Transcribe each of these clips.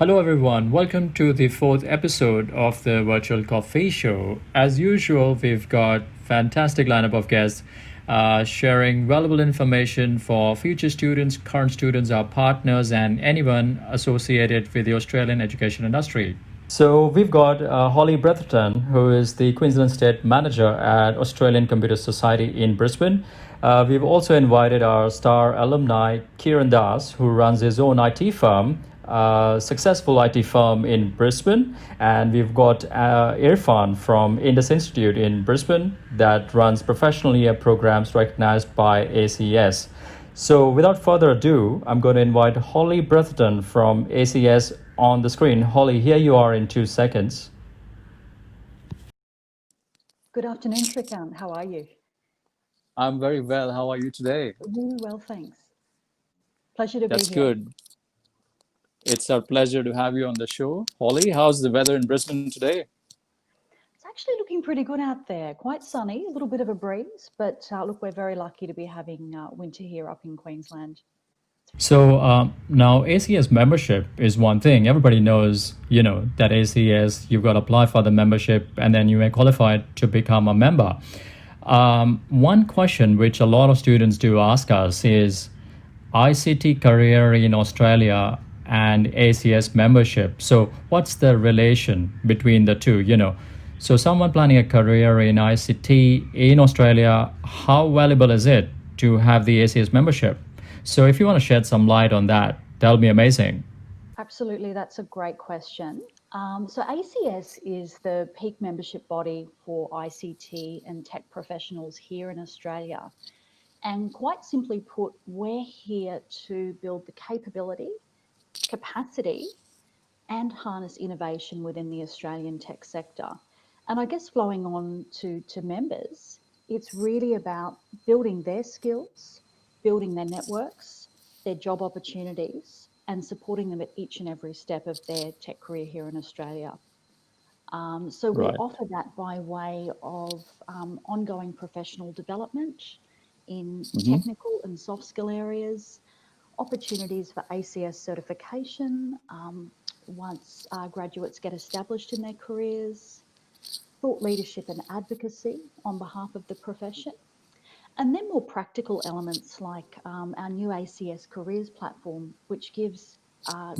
Hello, everyone. Welcome to the fourth episode of the Virtual Coffee Show. As usual, we've got fantastic lineup of guests sharing valuable information for future students, current students, our partners, and anyone associated with the Australian education industry. So we've got Holly Bretherton, who is the Queensland State Manager at Australian Computer Society in Brisbane. We've also invited our star alumni, Kiran Das, who runs his own IT firm, successful IT firm in Brisbane. And we've got Irfan from Indus Institute in Brisbane that runs professional year programs recognized by ACS. So without further ado, I'm going to invite Holly Bretherton from ACS on the screen. Holly, here you are in 2 seconds. Good afternoon, Kiran. How are you? I'm very well. How are you today? Really well, thanks. Pleasure to That's be here. good. It's our pleasure to have you on the show. Holly, how's the weather in Brisbane today? It's actually looking pretty good out there. Quite sunny, a little bit of a breeze, but look, we're very lucky to be having winter here up in Queensland. So now ACS membership is one thing. Everybody knows, that ACS, you've got to apply for the membership and then you may qualify to become a member. One question which a lot of students do ask us is ICT career in Australia and ACS membership. So what's the relation between the two, So someone planning a career in ICT in Australia, how valuable is it to have the ACS membership? So if you want to shed some light on that, that'll be amazing. Absolutely, that's a great question. So ACS is the peak membership body for ICT and tech professionals here in Australia. And quite simply put, we're here to build the capability, capacity, and harness innovation within the Australian tech sector. And I guess flowing on to members, it's really about building their skills, building their networks, their job opportunities, and supporting them at each and every step of their tech career here in Australia. So we Right. offer that by way of ongoing professional development in Hmm. technical and soft skill areas, opportunities for ACS certification once graduates get established in their careers, thought leadership and advocacy on behalf of the profession, and then more practical elements like our new ACS careers platform, which gives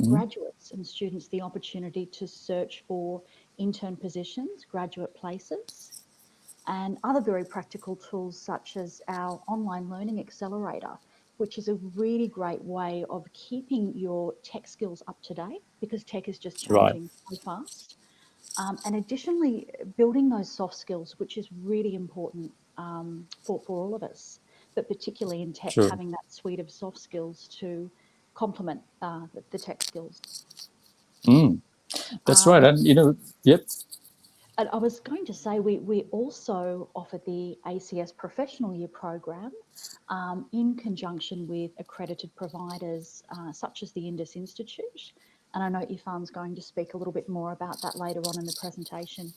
graduates and students the opportunity to search for intern positions, graduate places, and other very practical tools such as our online learning accelerator, which is a really great way of keeping your tech skills up to date because tech is just Right. changing so fast. And additionally, building those soft skills, which is really important for all of us, but particularly in tech, True. having that suite of soft skills to complement the tech skills. Mm, that's right. Um, Yep. And I was going to say, we also offer the ACS Professional Year program in conjunction with accredited providers such as the Indus Institute. And I know Irfan's going to speak a little bit more about that later on in the presentation.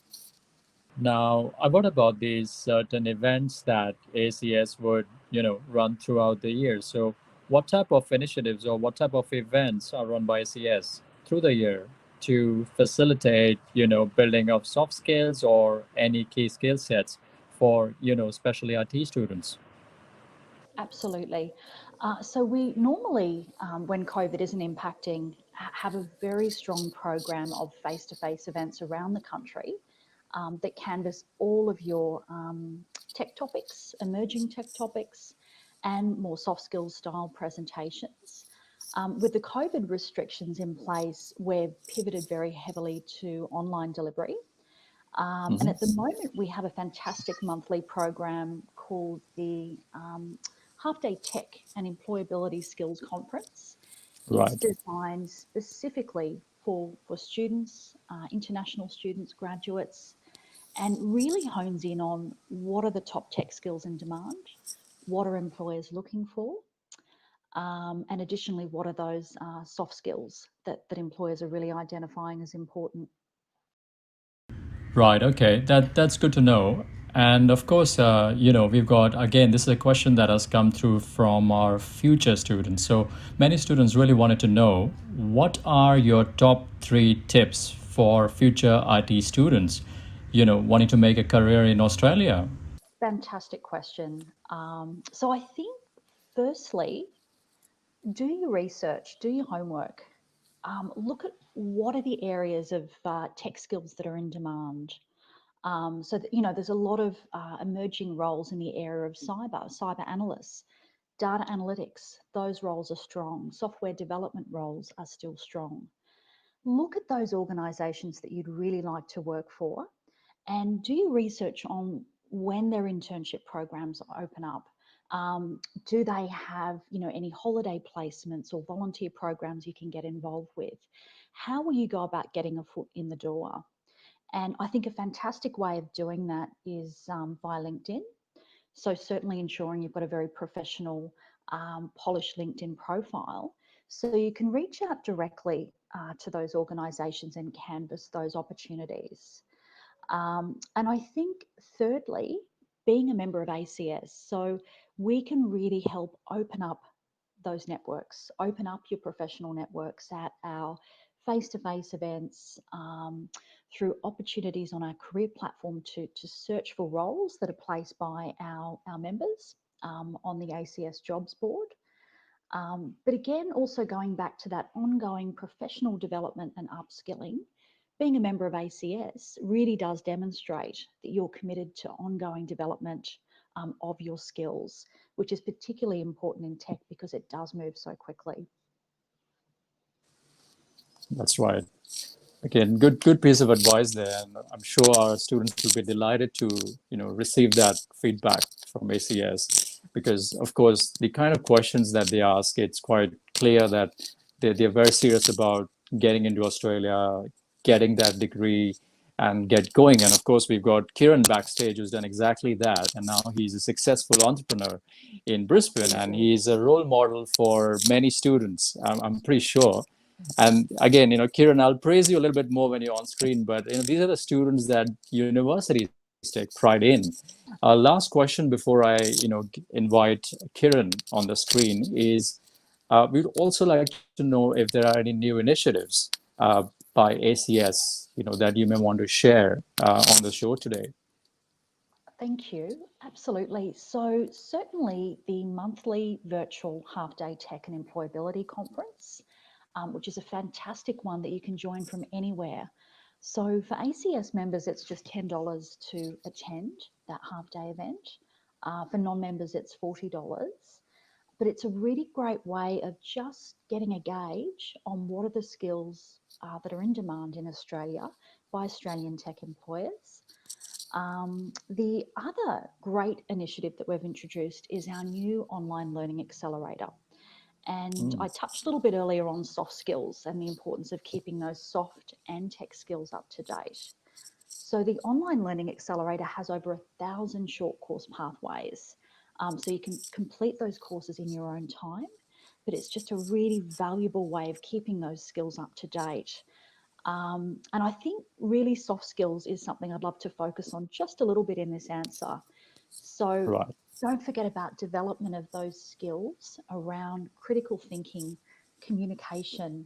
Now, what about these certain events that ACS would, run throughout the year? So what type of initiatives or what type of events are run by ACS through the year to facilitate, building of soft skills or any key skill sets for, especially IT students? Absolutely. So we normally, when COVID isn't impacting, have a very strong program of face-to-face events around the country that canvas all of your tech topics, emerging tech topics, and more soft skills style presentations. With the COVID restrictions in place, we're pivoted very heavily to online delivery. And at the moment, we have a fantastic monthly program called the Half Day Tech and Employability Skills Conference. It's Right. designed specifically for students, international students, graduates, and really hones in on what are the top tech skills in demand, what are employers looking for, and additionally, what are those soft skills that employers are really identifying as important. Right. Okay. That's good to know. And of course, we've got, again, this is a question that has come through from our future students. So many students really wanted to know, what are your top three tips for future IT students, wanting to make a career in Australia? Fantastic question. So I think, firstly, do your research, do your homework. Look at what are the areas of tech skills that are in demand. So that, there's a lot of emerging roles in the area of cyber analysts, data analytics. Those roles are strong. Software development roles are still strong. Look at those organisations that you'd really like to work for, and do your research on when their internship programs open up. Do they have, any holiday placements or volunteer programs you can get involved with? How will you go about getting a foot in the door? And I think a fantastic way of doing that is via LinkedIn. So certainly ensuring you've got a very professional, polished LinkedIn profile, so you can reach out directly to those organisations and canvass those opportunities. And I think, thirdly, being a member of ACS, so we can really help open up those networks, open up your professional networks at our face-to-face events, through opportunities on our career platform to search for roles that are placed by our members on the ACS jobs board. But again, also going back to that ongoing professional development and upskilling, being a member of ACS really does demonstrate that you're committed to ongoing development of your skills, which is particularly important in tech because it does move so quickly. That's right. Again, good piece of advice there, and I'm sure our students will be delighted to receive that feedback from ACS, because of course the kind of questions that they ask, it's quite clear that they're very serious about getting into Australia, getting that degree, and get going. And of course, we've got Kiran backstage who's done exactly that, and now he's a successful entrepreneur in Brisbane, and Absolutely. he's a role model for many students. I'm pretty sure. And again, Kiran, I'll praise you a little bit more when you're on screen, but these are the students that universities take pride in. Last question before I invite Kiran on the screen is, we'd also like to know if there are any new initiatives by ACS that you may want to share on the show today. Thank you. Absolutely. So, certainly the monthly virtual half day tech and employability conference, which is a fantastic one that you can join from anywhere. So, for ACS members, it's just $10 to attend that half day event. For non members, it's $40. But it's a really great way of just getting a gauge on what are the skills that are in demand in Australia by Australian tech employers. The other great initiative that we've introduced is our new online learning accelerator. And I touched a little bit earlier on soft skills and the importance of keeping those soft and tech skills up to date. So the online learning accelerator has over 1,000 short course pathways. So you can complete those courses in your own time, but it's just a really valuable way of keeping those skills up to date. And I think really soft skills is something I'd love to focus on just a little bit in this answer. So Right. don't forget about development of those skills around critical thinking, communication,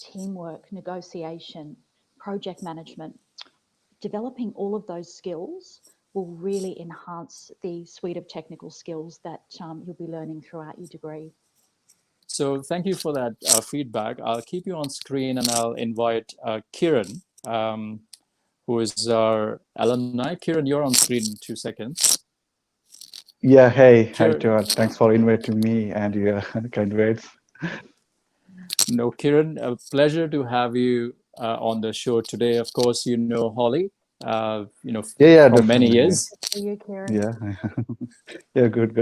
teamwork, negotiation, project management. Developing all of those skills will really enhance the suite of technical skills that you'll be learning throughout your degree. So thank you for that feedback. I'll keep you on screen and I'll invite Kiran, who is our alumni. Kiran, you're on screen in 2 seconds. Yeah, hey, hi, Kiran, Stuart. Thanks for inviting me and your kind words. no, Kiran, a pleasure to have you on the show today. Of course, you know Holly, Yeah, from many definitely. Great years. to see you, Kiran. Yeah, yeah, good.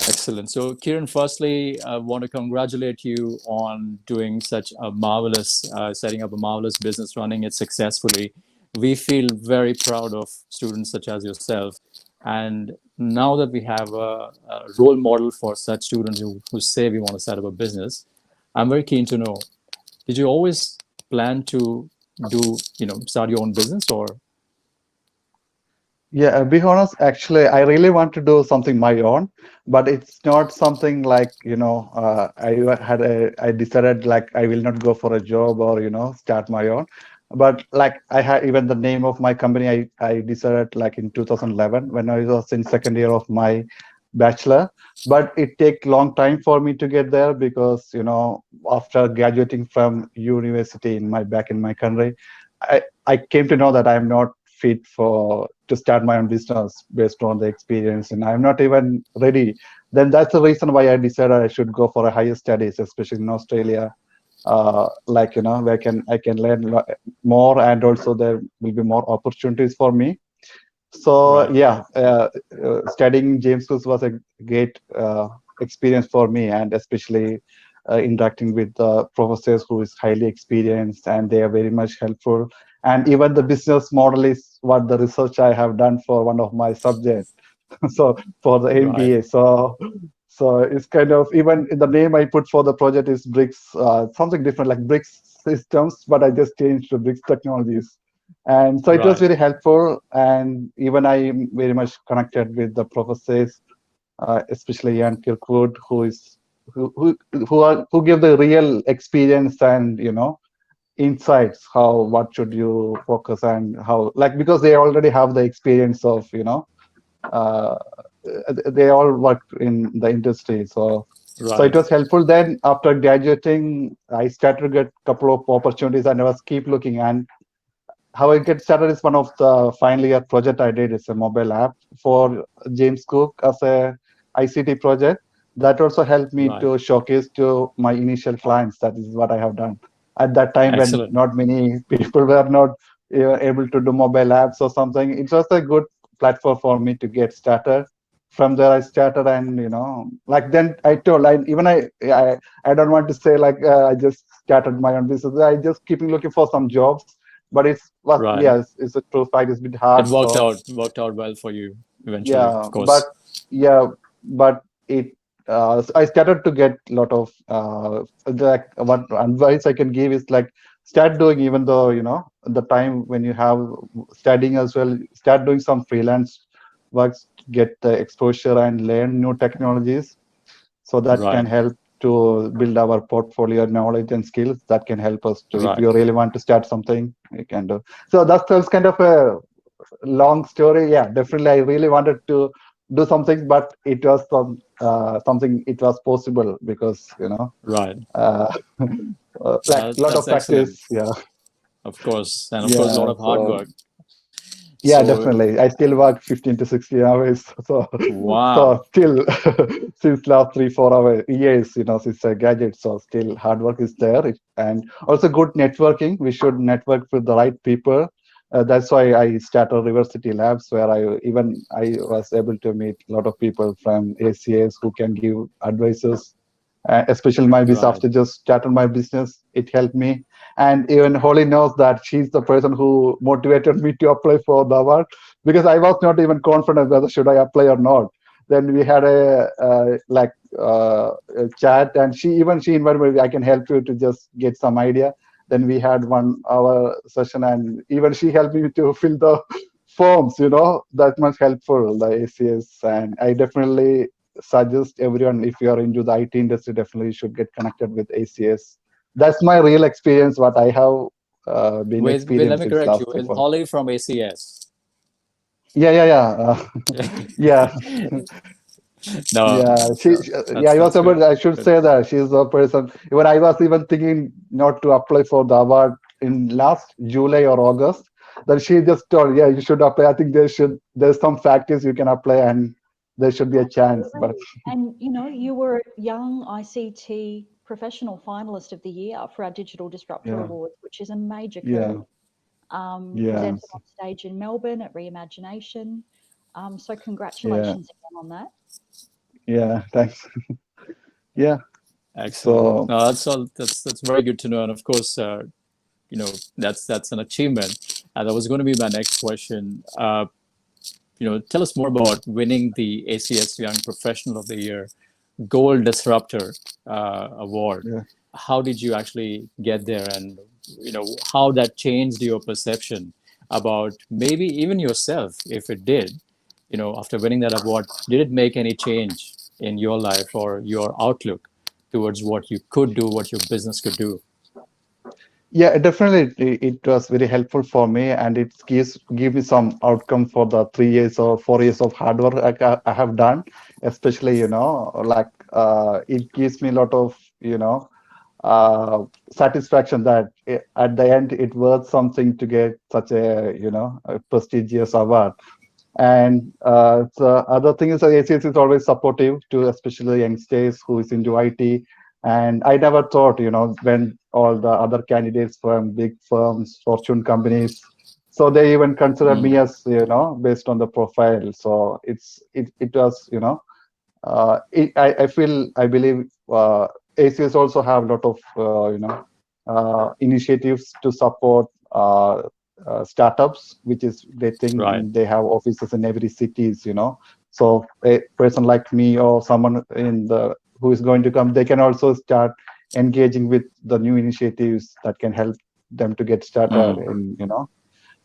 Excellent. So, Kiran, firstly, I want to congratulate you on doing such a marvelous, setting up a marvelous business, running it successfully. We feel very proud of students such as yourself. And now that we have a role model for such students who say we want to set up a business, I'm very keen to know, did you always plan to start your own business, or? Yeah, be honest, actually, I really want to do something my own, but it's not something like, I decided like I will not go for a job or, start my own. But like I had even the name of my company, I decided like in 2011 when I was in second year of my bachelor. But it take long time for me to get there because, after graduating from university back in my country, I came to know that I'm not fit for to start my own business based on the experience, and I'm not even ready. Then that's the reason why I decided I should go for a higher studies, especially in Australia. Like where I can learn more, and also there will be more opportunities for me. So Right. yeah, studying James Cook was a great experience for me, and especially interacting with the professors who is highly experienced, and they are very much helpful. And even the business model is what the research I have done for one of my subjects. So for the Right. MBA, so it's kind of even the name I put for the project is bricks, something different like bricks systems, but I just changed to bricks technologies. And so it was Right. very helpful, and even I am very much connected with the professors, especially Ian Kirkwood, who give the real experience and insights how what should you focus and how, like, because they already have the experience of uh, they all worked in the industry. So it Right. was helpful. Then after graduating, I started to get couple of opportunities, and I was keep looking. And how I get started is one of the final year project I did. It's a mobile app for James Cook as a ICT project. That also helped me Right. to showcase to my initial clients. That is what I have done at that time when Excellent. not many people were not able to do mobile apps or something. It was a good platform for me to get started. From there, I started, and like then I told, I don't want to say like I just started my own business. I just keeping looking for some jobs, but Right. yes, it's a true fact. It's a bit It hard. So worked out well for you eventually, yeah, of but course. yeah, but it. I started to get a lot of like what advice I can give is like start doing, even though the time when you have studying as well, start doing some freelance works, get the exposure and learn new technologies, so that can Right. help to build our portfolio knowledge and skills that can help us to, if Right. you really want to start something, you can do. So that's kind of a long story. Yeah, definitely I really wanted to do something, but it was something it was possible because Right. uh, like a lot of That's practice. excellent. Yeah. Of course. And of course, a lot Yeah, of hard so work. yeah, So, definitely. I still work 15 to 16 hours. So, wow. so still, since last 3 4 years, since I graduated, so still hard work is there. And also good networking. We should network with the right people. That's why I started University Labs, where I was able to meet a lot of people from ACS who can give advices. Especially my business, Right. after just started my business, it helped me. And even Holly knows that she's the person who motivated me to apply for the award, because I was not even confident whether should I apply or not. Then we had a chat, and she invited me. I can help you to just get some idea. Then we had 1 hour session, and even she helped me to fill the forms. That much helpful, the ACS. And I definitely suggest everyone, if you are into the IT industry, definitely should get connected with ACS. That's my real experience, what I have been Let experienced me since correct last you. three, With four. Holly from ACS. Yeah. Yeah, No, yeah. Yeah. that's good. I should Good. say that she's the person. Even I was even thinking not to apply for the award in last July or August. Then she just told, yeah, you should apply. I think there's some factors you can apply, and there should be a chance. But Absolutely. And you were a young ICT professional finalist of the year for our Digital Disruptor yeah, Awards, which is a major coup. yeah, yeah, Presented on stage in Melbourne at Reimagination. So yeah, congratulations again on that. yeah. Thanks. Yeah. Excellent. So No, that's all. That's very good to know. And of course, that's an achievement. And that was going to be my next question. Tell us more about winning the ACS Young Professional of the Year Gold Disruptor Award. yeah. How did you actually get there, and how that changed your perception about maybe even yourself, if it did, after winning that award, did it make any change in your life or your outlook towards what you could do, what your business could do? Yeah, definitely. It was very helpful for me, and it give me some outcome for the 3 years or 4 years of hard work I have done. Especially, like it gives me a lot of uh, satisfaction that at the end it worth something to get such a prestigious award. And the other thing is that ACS is always supportive to especially youngsters who is into IT. And I never thought, when all the other candidates from big firms, fortune companies, so they even consider me as, based on the profile. So it was, I believe ACS also have a lot of initiatives to support startups, which is they Right. think they have offices in every cities. So a person like me or someone in the who is going to come, they can also start engaging with the new initiatives that can help them to get started in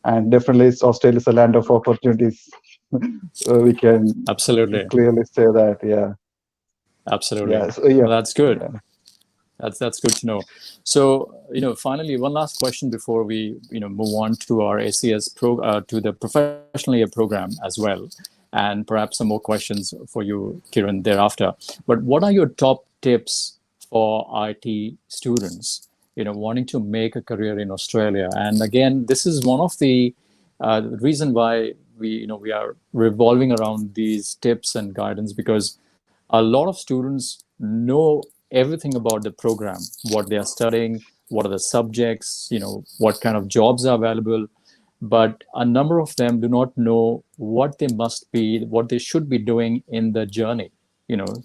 and definitely Australia is a land of opportunities. We can Absolutely. clearly say that. Yeah. Absolutely. Yeah. So yeah. Well, that's good. Yeah. That's good to know. So, finally, one last question before we, move on to our ACS to the professional year program as well, and perhaps some more questions for you, Kiran, thereafter. But what are your top tips for IT students, wanting to make a career in Australia? And again, this is one of the reason why we are revolving around these tips and guidance, because a lot of students know everything about the program, what they are studying, what are the subjects, what kind of jobs are available. But a number of them do not know what they must be, what they should be doing in the journey,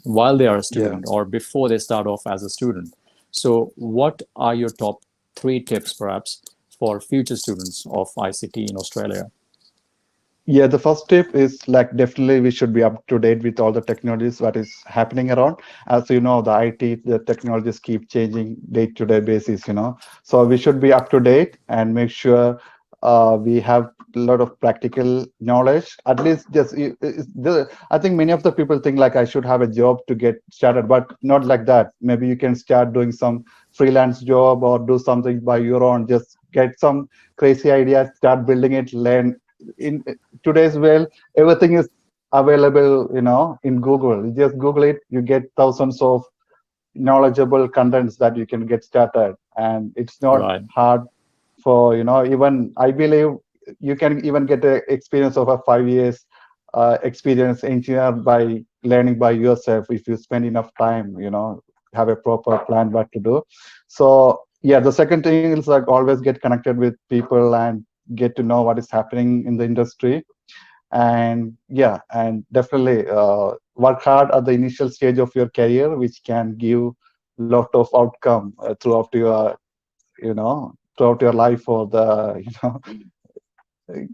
while they are a Yeah. student or before they start off as a student. So, what are your top three tips, perhaps, for future students of ICT in Australia? Yeah, the first tip is like definitely we should be up to date with all the technologies that is happening around. As you know, the IT, the technologies keep changing day-to-day basis, So we should be up to date and make sure we have a lot of practical knowledge. At least just I think many of the people think like I should have a job to get started, but not like that. Maybe you can start doing some freelance job or do something by your own. Just get some crazy ideas, start building it, learn in today's world, everything is available, in Google. You just Google it, you get thousands of knowledgeable contents that you can get started. And it's not Right. hard for, even I believe you can even get an experience of a 5 years experience engineer by learning by yourself if you spend enough time, have a proper plan what to do. So yeah, the second thing is like always get connected with people and get to know what is happening in the industry. And yeah, and definitely work hard at the initial stage of your career, which can give lot of outcome throughout your life or the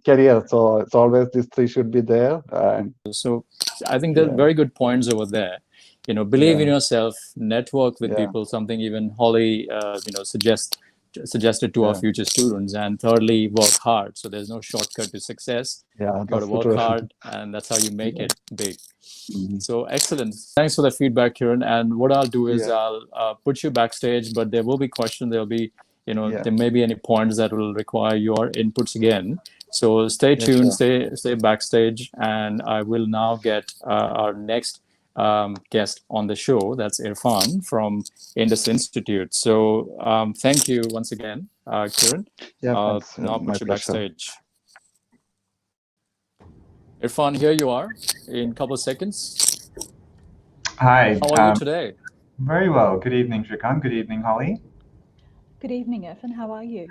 career. So it's always these three should be there. And So I think there's yeah, very good points over there. Believe in yeah, yourself, network with yeah, people, something even Holly, suggested to our yeah, future students. And thirdly, work hard. So there's no shortcut to success. yeah. You got to That's work true. hard, and that's how you make Yeah. it big. Mhm. So excellent. Thanks for the feedback, Kiran. And what I'll do is Yeah, I'll put you backstage, but there will be questions. There'll be, yeah, there may be any points that will require your inputs again. So stay yeah, tuned, sure. stay backstage, and I will now get our next guest on the show. That's Irfan from Indus Institute. So thank you once again, Kiran. Yeah, I'll thanks. now My put you pleasure. backstage. Irfan, here you are in a couple of seconds. Hi, How are you today? very well. Good evening, Shrikant. Good evening, Holly. Good evening, Irfan. How are you?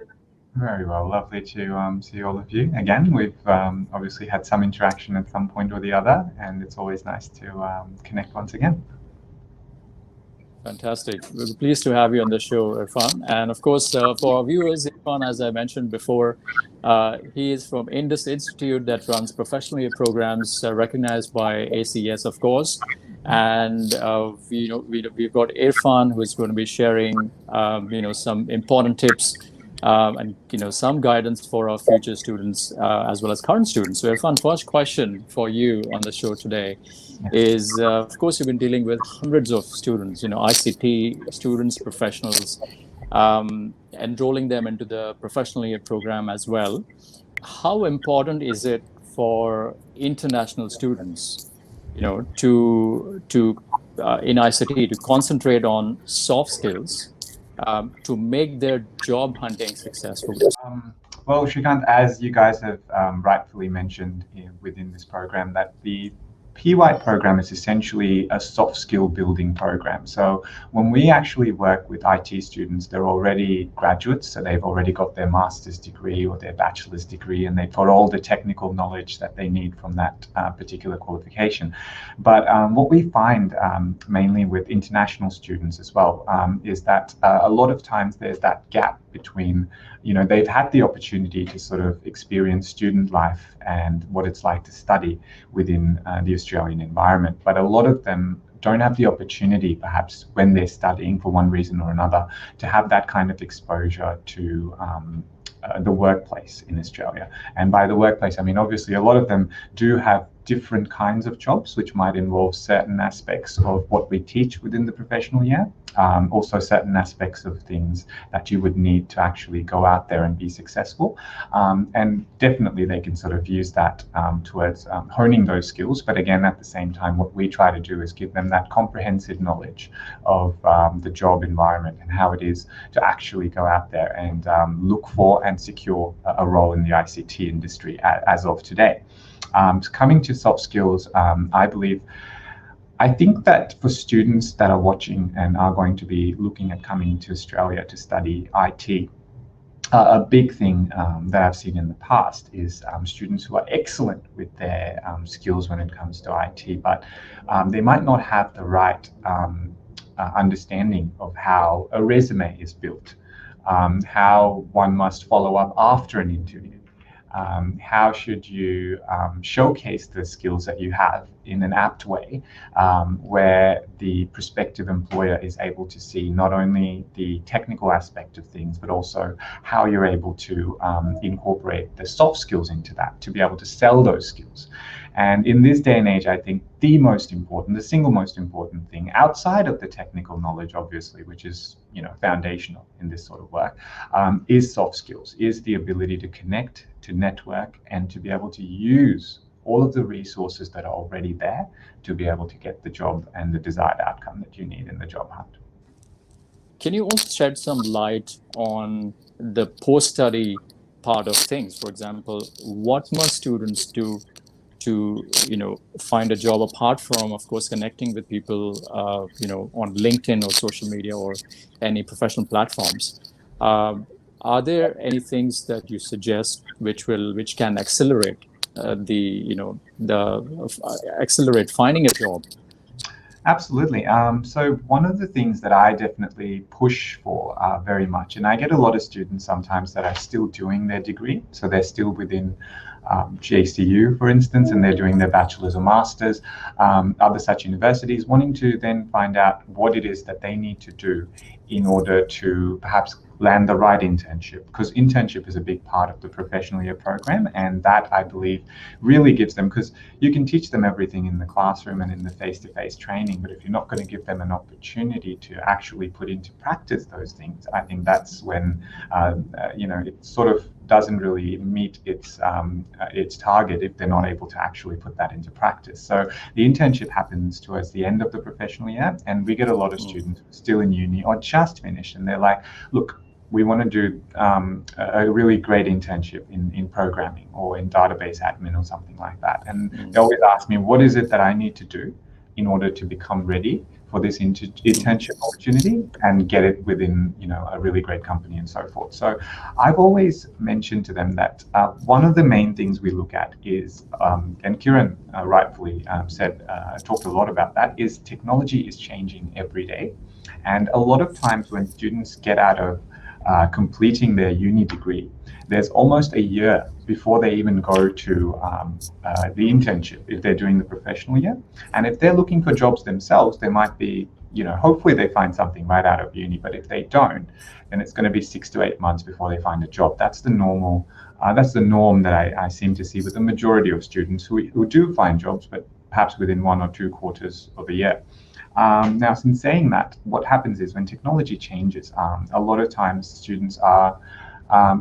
Very well. Lovely to see all of you again. We've obviously had some interaction at some point or the other, and it's always nice to connect once again. Fantastic. We're pleased to have you on the show, Irfan. And of course, for our viewers, Irfan, as I mentioned before, he is from Indus Institute that runs professional year programs recognized by ACS, of course. And we've got Irfan, who is going to be sharing some important tips and some guidance for our future students as well as current students. So Irfan, first question for you on the show today is, of course, you've been dealing with hundreds of students, ICT students, professionals, enrolling them into the professional year program as well. How important is it for international students, to in ICT to concentrate on soft skills to make their job hunting successful? Well, Shrikant, as you guys have rightfully mentioned within this program, that the PY program is essentially a soft skill building program. So when we actually work with IT students, they're already graduates, so they've already got their master's degree or their bachelor's degree, and they've got all the technical knowledge that they need from that particular qualification. But what we find mainly with international students as well is that a lot of times there's that gap between, they've had the opportunity to sort of experience student life and what it's like to study within the Australian environment. But a lot of them don't have the opportunity, perhaps when they're studying for one reason or another, to have that kind of exposure to the workplace in Australia. And by the workplace, I mean, obviously, a lot of them do have different kinds of jobs, which might involve certain aspects of what we teach within the professional year. Also certain aspects of things that you would need to actually go out there and be successful. And definitely they can sort of use that towards honing those skills. But again, at the same time, what we try to do is give them that comprehensive knowledge of the job environment and how it is to actually go out there and look for and secure a role in the ICT industry as of today. Coming to soft skills, I think that for students that are watching and are going to be looking at coming to Australia to study IT, a big thing that I've seen in the past is students who are excellent with their skills when it comes to IT, but they might not have the right understanding of how a resume is built, how one must follow up after an interview. How should you showcase the skills that you have in an apt way, where the prospective employer is able to see not only the technical aspect of things, but also how you're able to incorporate the soft skills into that to be able to sell those skills. And in this day and age, I think the single most important thing outside of the technical knowledge, obviously, which is foundational in this sort of work, is soft skills, is the ability to connect, to network, and to be able to use all of the resources that are already there to be able to get the job and the desired outcome that you need in the job hunt. Can you also shed some light on the post-study part of things? For example, what must students do to find a job apart from, of course, connecting with people on LinkedIn or social media or any professional platforms? Are there any things that you suggest which can accelerate accelerate finding a job? Absolutely. So one of the things that I definitely push for very much, and I get a lot of students sometimes that are still doing their degree, so they're still within GCU, for instance, and they're doing their bachelor's or master's, other such universities, wanting to then find out what it is that they need to do in order to perhaps land the right internship, because internship is a big part of the professional year program, and that, I believe, really gives them, because you can teach them everything in the classroom and in the face-to-face training, but if you're not going to give them an opportunity to actually put into practice those things, I think that's when it sort of doesn't really meet its target if they're not able to actually put that into practice. So the internship happens towards the end of the professional year, and we get a lot of students still in uni or just finished, and they're like, look, we want to do a really great internship in programming or in database admin or something like that. And they always ask me, what is it that I need to do in order to become ready for this internship opportunity and get it within a really great company and so forth. So I've always mentioned to them that one of the main things we look at is, and Kiran rightfully talked a lot about that, is technology is changing every day. And a lot of times when students get out of completing their uni degree, there's almost a year before they even go to the internship if they're doing the professional year. And if they're looking for jobs themselves, they might be hopefully they find something right out of uni, but if they don't, then it's going to be 6 to 8 months before they find a job. That's the norm that I seem to see with the majority of students who do find jobs, but perhaps within 1 or 2 quarters of a year. Now, since saying that, what happens is when technology changes, a lot of times students are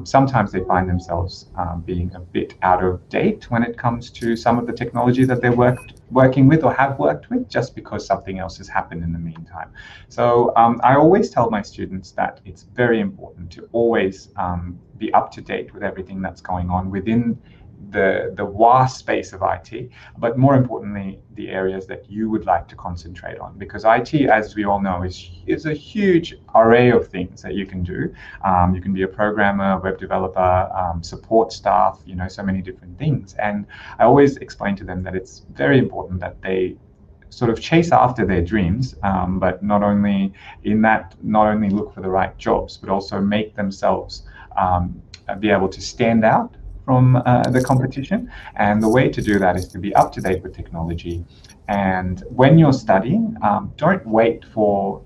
sometimes they find themselves being a bit out of date when it comes to some of the technology that they're working with or have worked with, just because something else has happened in the meantime. So I always tell my students that it's very important to always be up to date with everything that's going on within the vast space of IT, but more importantly, the areas that you would like to concentrate on, because IT, as we all know, is a huge array of things that you can do. You can be a programmer, web developer, support staff, so many different things. And I always explain to them that it's very important that they sort of chase after their dreams, but not only look for the right jobs, but also make themselves be able to stand out from the competition. And the way to do that is to be up to date with technology. And when you're studying, don't wait for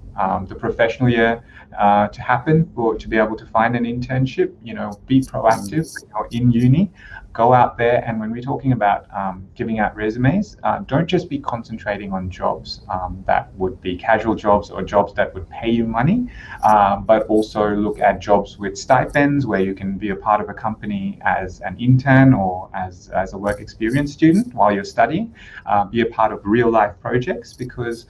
the professional year to happen to be able to find an internship. Be proactive. In uni, go out there, and when we're talking about giving out resumes, don't just be concentrating on jobs that would be casual jobs or jobs that would pay you money, but also look at jobs with stipends where you can be a part of a company as an intern or as a work experience student while you're studying. Be a part of real life projects, because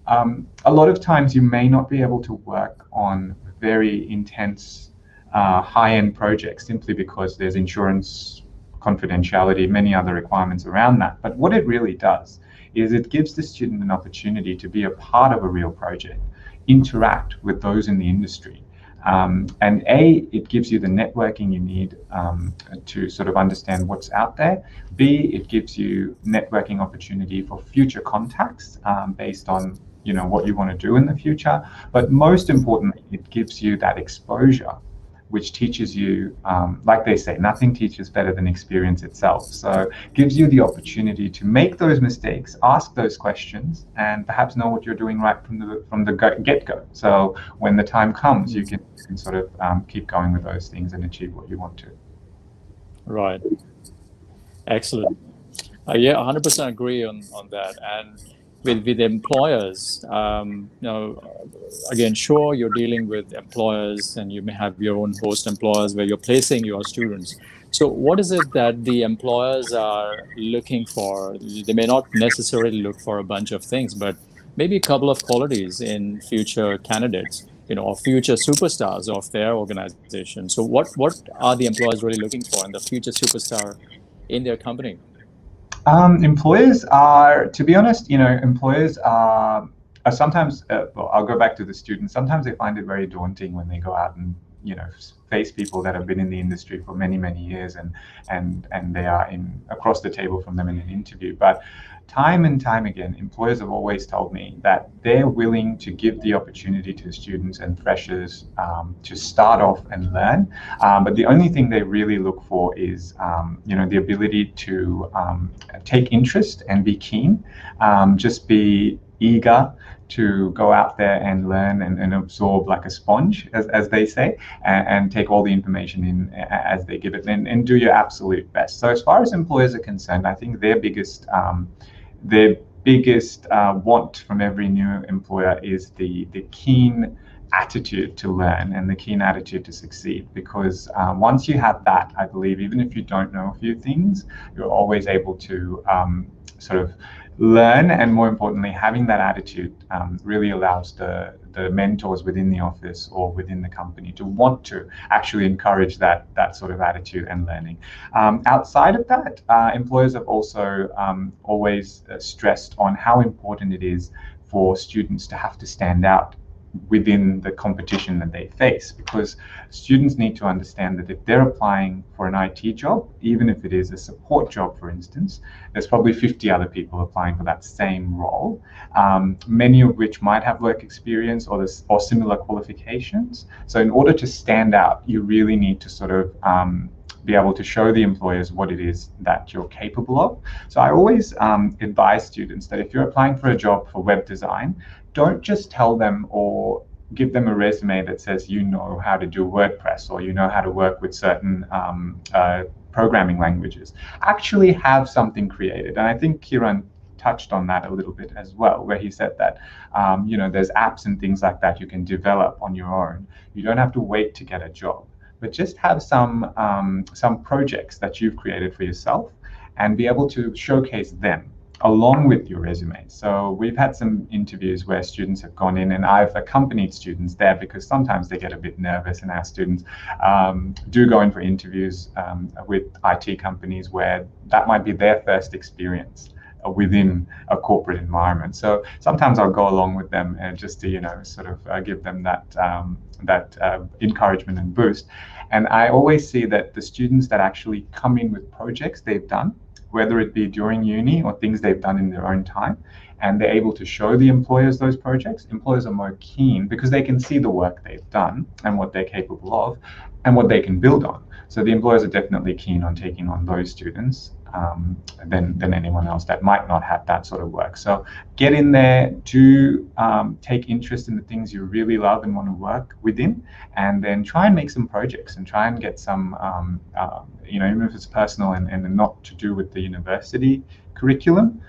a lot of times you may not be able to work on very intense high-end projects simply because there's insurance confidentiality, many other requirements around that. But what it really does is it gives the student an opportunity to be a part of a real project, interact with those in the industry. And it gives you the networking you need to sort of understand what's out there. B, it gives you networking opportunity for future contacts based on what you want to do in the future. But most importantly, it gives you that exposure, which teaches you, like they say, nothing teaches better than experience itself. So gives you the opportunity to make those mistakes, ask those questions, and perhaps know what you're doing right from the get-go. So when the time comes, you can sort of keep going with those things and achieve what you want to. Right. Excellent. Yeah, 100% agree on that. And with employers, again, sure, you're dealing with employers and you may have your own host employers where you're placing your students. So what is it that the employers are looking for? They may not necessarily look for a bunch of things, but maybe a couple of qualities in future candidates, or future superstars of their organization. So what are the employers really looking for in the future superstar in their company? Employers are, to be honest, employers are sometimes, well, I'll go back to the students. Sometimes they find it very daunting when they go out and, face people that have been in the industry for many, many years and they are across the table from them in an interview. But time and time again, employers have always told me that they're willing to give the opportunity to students and freshers to start off and learn. But the only thing they really look for is, the ability to take interest and be keen, just be eager to go out there and learn and absorb like a sponge, as they say, and take all the information in as they give it and do your absolute best. So as far as employers are concerned, I think their biggest want from every new employer is the keen attitude to learn and the keen attitude to succeed, because once you have that, I believe even if you don't know a few things, you're always able to sort of learn, and more importantly, having that attitude really allows the mentors within the office or within the company to want to actually encourage that sort of attitude and learning. Outside of that, employers have also always stressed on how important it is for students to have to stand out within the competition that they face, because students need to understand that if they're applying for an IT job, even if it is a support job, for instance, there's probably 50 other people applying for that same role, many of which might have work experience or similar qualifications. So in order to stand out, you really need to sort of be able to show the employers what it is that you're capable of. So I always advise students that if you're applying for a job for web design, don't just tell them or give them a resume that says you know how to do WordPress or you know how to work with certain programming languages. Actually have something created. And I think Kiran touched on that a little bit as well, where he said that there's apps and things like that you can develop on your own. You don't have to wait to get a job, but just have some projects that you've created for yourself and be able to showcase them along with your resume. So we've had some interviews where students have gone in, and I've accompanied students there because sometimes they get a bit nervous, and our students do go in for interviews with IT companies where that might be their first experience within a corporate environment. So sometimes I'll go along with them just to sort of give them that encouragement and boost. And I always see that the students that actually come in with projects they've done, whether it be during uni or things they've done in their own time, and they're able to show the employers those projects, employers are more keen because they can see the work they've done and what they're capable of and what they can build on. So the employers are definitely keen on taking on those students than anyone else that might not have that sort of work. So get in there, do take interest in the things you really love and want to work within, and then try and make some projects and try and get some, even if it's personal and not to do with the university curriculum,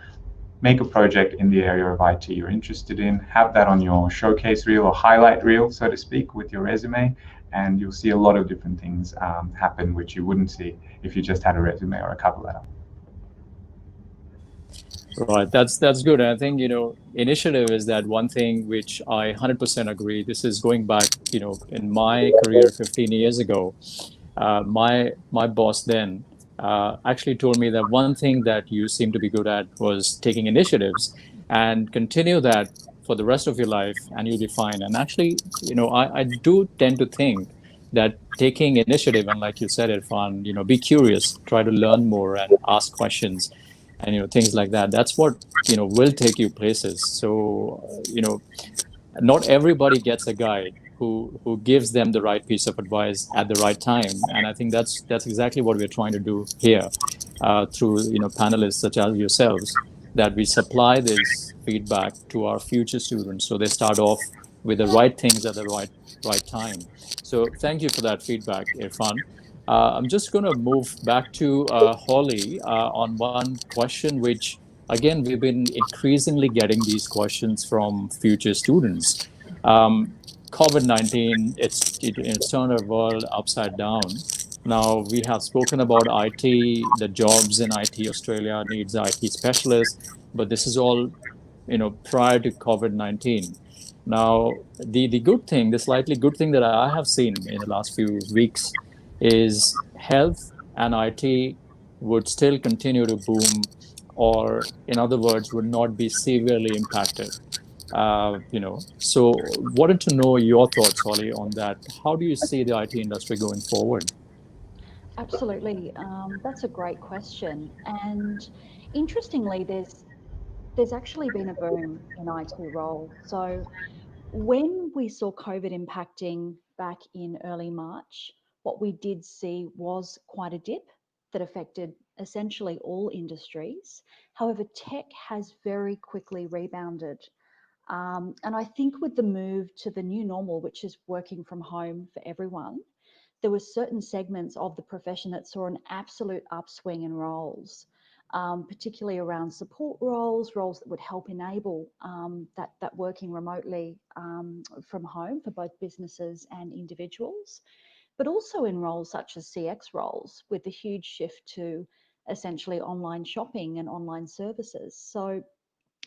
make a project in the area of IT you're interested in, have that on your showcase reel or highlight reel, so to speak, with your resume, and you'll see a lot of different things happen which you wouldn't see if you just had a resume or a cover letter. Right, that's good. And I think, initiative is that one thing which I 100% agree. This is going back, in my career 15 years ago. My boss then actually told me that one thing that you seem to be good at was taking initiatives, and continue that for the rest of your life and you'll be fine. And actually, I do tend to think that taking initiative, and like you said, Irfan, be curious, try to learn more and ask questions, and things like that. That's what will take you places. So not everybody gets a guide who gives them the right piece of advice at the right time, and I think that's exactly what we're trying to do here through panelists such as yourselves, that we supply this feedback to our future students so they start off with the right things at the right time. So thank you for that feedback, Irfan. I'm just going to move back to Holly on one question, which again, we've been increasingly getting these questions from future students. COVID-19, it's turned our world upside down. Now, we have spoken about IT, the jobs in IT. Australia needs IT specialists, but this is all, prior to COVID-19. Now, the good thing, the slightly good thing that I have seen in the last few weeks is health and IT would still continue to boom, or in other words, would not be severely impacted. So wanted to know your thoughts, Holly, on that. How do you see the IT industry going forward? Absolutely. That's a great question. And interestingly, there's actually been a boom in IT roles. So when we saw COVID impacting back in early March, what we did see was quite a dip that affected essentially all industries. However, tech has very quickly rebounded. And I think with the move to the new normal, which is working from home for everyone, there were certain segments of the profession that saw an absolute upswing in roles, particularly around support roles that would help enable that working remotely from home for both businesses and individuals, but also in roles such as CX roles with the huge shift to essentially online shopping and online services. So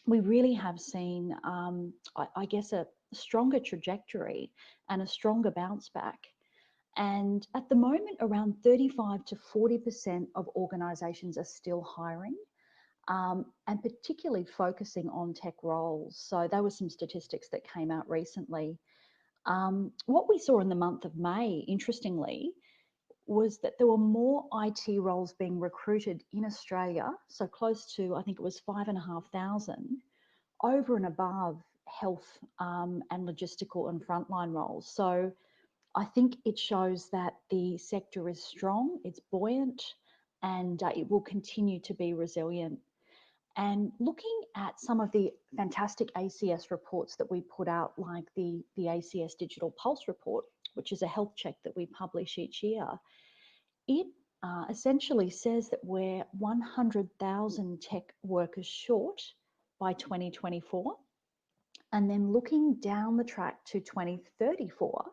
we really have seen, I guess, a stronger trajectory and a stronger bounce back. And at the moment, around 35 to 40% of organisations are still hiring, and particularly focusing on tech roles. So there were some statistics that came out recently. What we saw in the month of May, interestingly, was that there were more IT roles being recruited in Australia, so close to, I think it was 5,500, over and above health and logistical and frontline roles. So I think it shows that the sector is strong, it's buoyant, and it will continue to be resilient. And looking at some of the fantastic ACS reports that we put out, like the ACS Digital Pulse report, which is a health check that we publish each year, it essentially says that we're 100,000 tech workers short by 2024. And then looking down the track to 2034,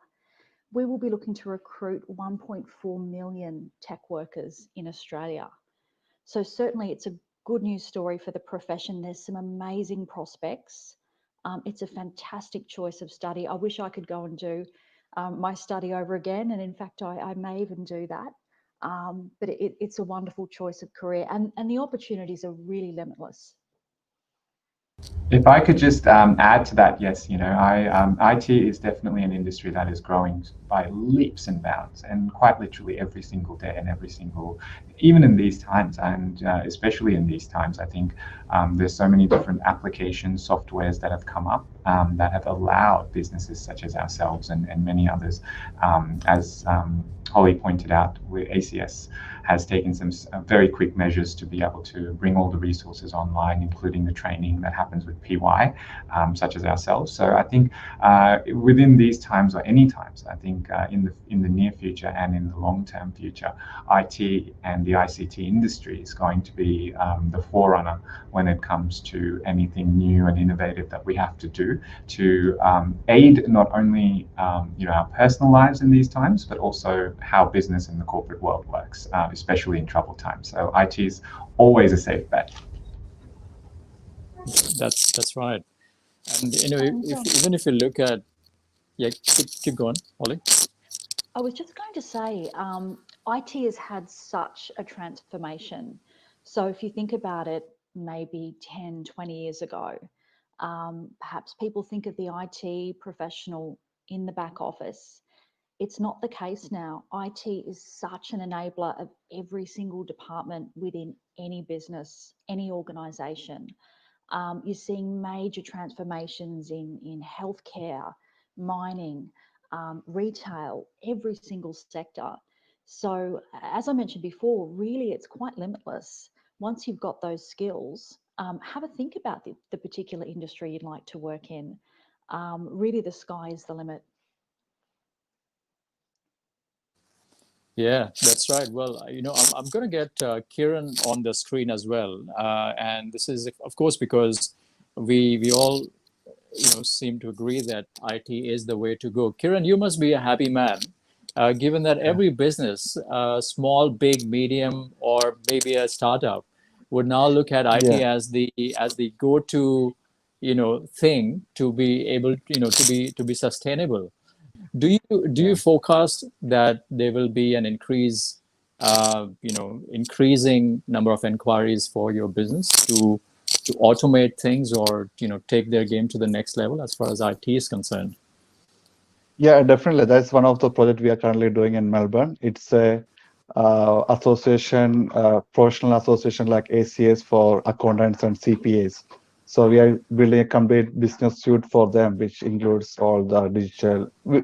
we will be looking to recruit 1.4 million tech workers in Australia. So certainly it's a good news story for the profession. There's some amazing prospects. It's a fantastic choice of study. I wish I could go and do my study over again. And in fact, I may even do that. But it's a wonderful choice of career, and the opportunities are really limitless. If I could just add to that, yes, IT is definitely an industry that is growing by leaps and bounds, and quite literally every single day and even in these times, and especially in these times, I think there's so many different applications, softwares that have come up that have allowed businesses such as ourselves and many others, as Holly pointed out, ACS has taken some very quick measures to be able to bring all the resources online, including the training that happens with PY, such as ourselves. So I think within these times, or any times, I think in the near future and in the long-term future, IT and the ICT industry is going to be the forerunner when it comes to anything new and innovative that we have to do to aid not only our personal lives in these times, but also how business in the corporate world works, especially in troubled times. So IT is always a safe bet. That's right. And And, even if you look at, yeah, keep going, Holly. I was just going to say, IT has had such a transformation. So if you think about it, maybe 10, 20 years ago, perhaps people think of the IT professional in the back office. It's not the case now. IT is such an enabler of every single department within any business, any organisation. You're seeing major transformations in healthcare, mining, retail, every single sector. So as I mentioned before, really it's quite limitless. Once you've got those skills, have a think about the particular industry you'd like to work in. Really the sky is the limit. Yeah, that's right. Well, I'm going to get Kiran on the screen as well, and this is, of course, because we all seem to agree that IT is the way to go. Kiran, you must be a happy man, given that every business, small, big, medium, or maybe a startup, would now look at IT Yeah. as the go-to thing to be able to be sustainable. Do you Yeah. forecast that there will be an increasing number of inquiries for your business to automate things or take their game to the next level as far as IT is concerned? Yeah, definitely. That's one of the projects we are currently doing in Melbourne. It's a association, professional association like ACS for accountants and CPAs. So we are building a complete business suite for them, which includes all the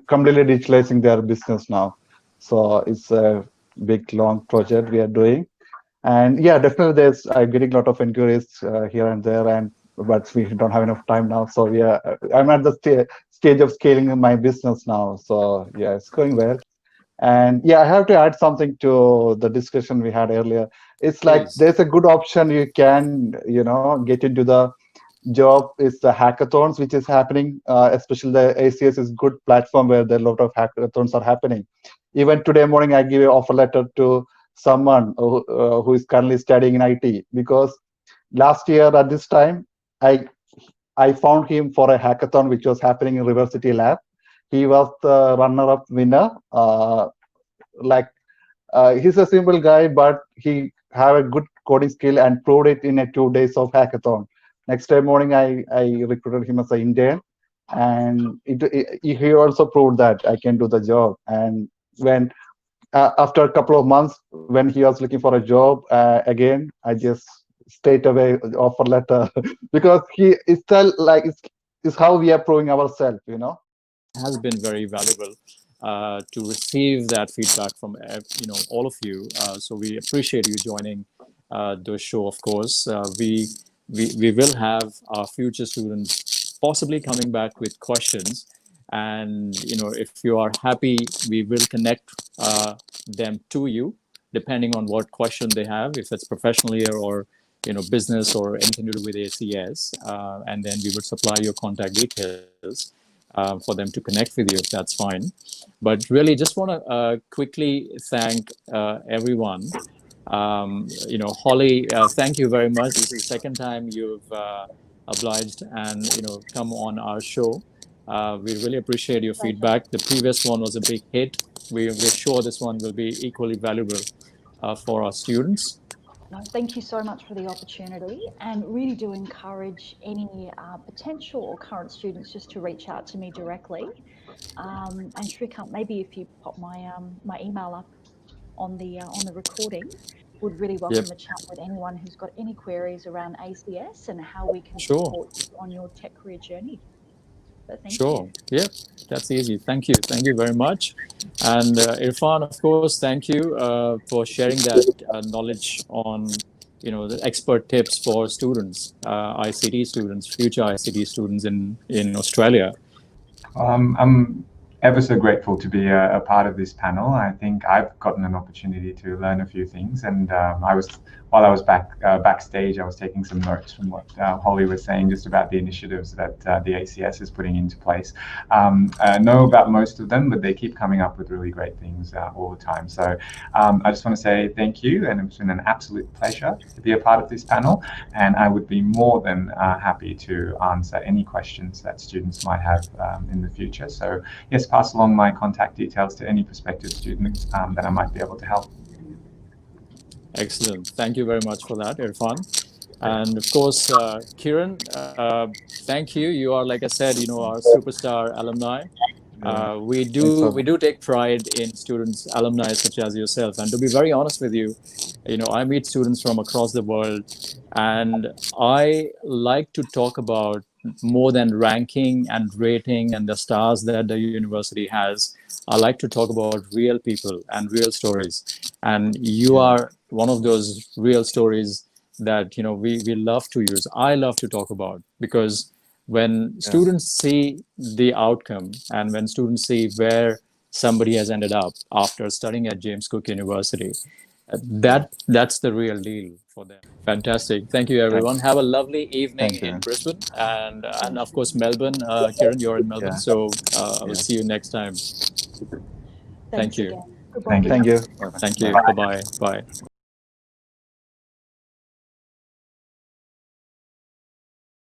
completely digitalizing their business now. So it's a big, long project we are doing. And yeah, definitely there's getting a lot of inquiries here and there, but we don't have enough time now. So yeah, I'm at the stage of scaling my business now. So yeah, it's going well. And yeah, I have to add something to the discussion we had earlier. It's like Please. there's a good option you can, get into the job is the hackathons, which is happening. Especially the ACS is good platform where there are a lot of hackathons are happening. Even today morning, I give an offer letter to someone who is currently studying in IT, because last year at this time, I found him for a hackathon which was happening in River City Lab. He was the runner-up winner. He's a simple guy, but he have a good coding skill and proved it in a 2 days of hackathon. Next day morning, I recruited him as an intern, and he also proved that I can do the job. And when after a couple of months, when he was looking for a job again, I just straight away offer letter because he is still like it's how we are proving ourselves. Has been very valuable to receive that feedback from all of you. So we appreciate you joining the show. Of course, we we will have our future students possibly coming back with questions. And if you are happy, we will connect them to you, depending on what question they have, if it's professional year or business or anything to do with ACS, and then we would supply your contact details for them to connect with you, if that's fine. But really, just want to quickly thank everyone. Holly, thank you very much. This is the second time you've obliged and come on our show. We really appreciate your feedback. The previous one was a big hit. We're sure this one will be equally valuable for our students. No, thank you so much for the opportunity, and really do encourage any potential or current students just to reach out to me directly. And Shrikant, maybe if you pop my my email up on the recording, would really welcome a chat with anyone who's got any queries around ACS and how we can support you on your tech career journey. But thank you. Yeah, that's easy. Thank you very much. And Irfan, of course, thank you for sharing that knowledge on the expert tips for students, ICT students, future ICT students in Australia. I'm ever so grateful to be a part of this panel. I think I've gotten an opportunity to learn a few things, and while I was backstage, I was taking some notes from what Holly was saying just about the initiatives that the ACS is putting into place. I know about most of them, but they keep coming up with really great things all the time. So I just want to say thank you, and it's been an absolute pleasure to be a part of this panel, and I would be more than happy to answer any questions that students might have in the future. So yes, pass along my contact details to any prospective students that I might be able to help. Excellent. Thank you very much for that, Irfan. And of course, Kiran, thank you. You are, like I said, our superstar alumni. We do take pride in students, alumni such as yourself. And to be very honest with you, I meet students from across the world, and I like to talk about more than ranking and rating and the stars that the university has. I like to talk about real people and real stories. And you are one of those real stories that we love to use. I love to talk about, because when students see the outcome and when students see where somebody has ended up after studying at James Cook University, that's the real deal for them. Fantastic. Thank you, everyone. Have a lovely evening in Brisbane and of course Melbourne. Kiran, you're in Melbourne, so I will see you next time. Thank you. Again. Goodbye. Thank you. Thank you. Bye-bye. Bye.